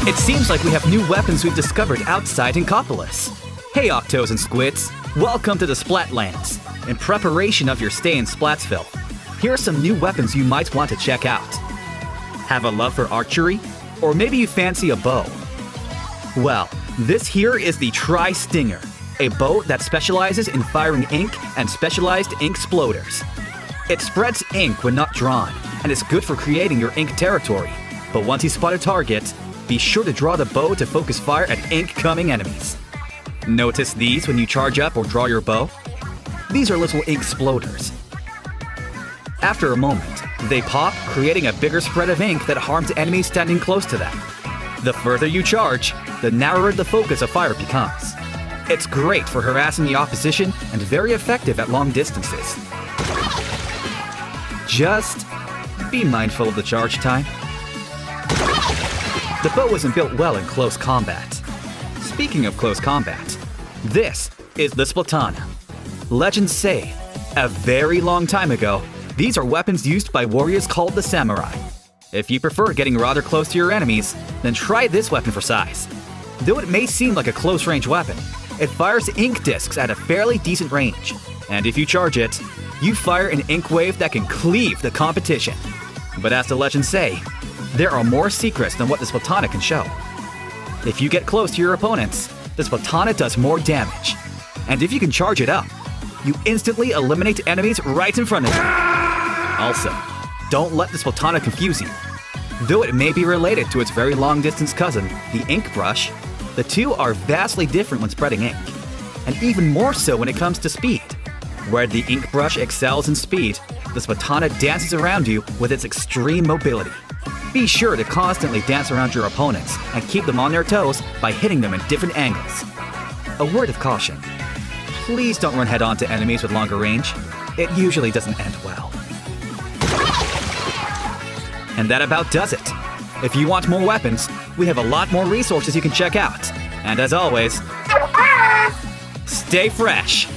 It seems like we have new weapons we've discovered outside Inkopolis. Hey Octos and Squids, welcome to the Splatlands. In preparation of your stay in Splatsville, here are some new weapons you might want to check out. Have a love for archery? Or maybe you fancy a bow? Well, this here is the Tri-Stringer, a bow that specializes in firing ink and specialized ink sploders. It spreads ink when not drawn, and is good for creating your ink territory. But once you spot a target, be sure to draw the bow to focus fire at incoming enemies. Notice these when you charge up or draw your bow? These are little ink sploders. After a moment, they pop, creating a bigger spread of ink that harms enemies standing close to them. The further you charge, the narrower the focus of fire becomes. It's great for harassing the opposition and very effective at long distances. Just be mindful of the charge time. The bow wasn't built well in close combat. Speaking of close combat, this is the Splatana. Legends say, a very long time ago, these are weapons used by warriors called the samurai. If you prefer getting rather close to your enemies, then try this weapon for size. Though it may seem like a close-range weapon, it fires ink discs at a fairly decent range. And if you charge it, you fire an ink wave that can cleave the competition. But as the legends say, there are more secrets than what the Splatana can show. If you get close to your opponents, the Splatana does more damage. And if you can charge it up, you instantly eliminate enemies right in front of you. Also, don't let the Splatana confuse you. Though it may be related to its very long-distance cousin, the ink brush, the two are vastly different when spreading ink. And even more so when it comes to speed. Where the ink brush excels in speed, the Splatana dances around you with its extreme mobility. Be sure to constantly dance around your opponents and keep them on their toes by hitting them in different angles. A word of caution. Please don't run head-on to enemies with longer range. It usually doesn't end well. And that about does it. If you want more weapons, we have a lot more resources you can check out. And as always, stay fresh!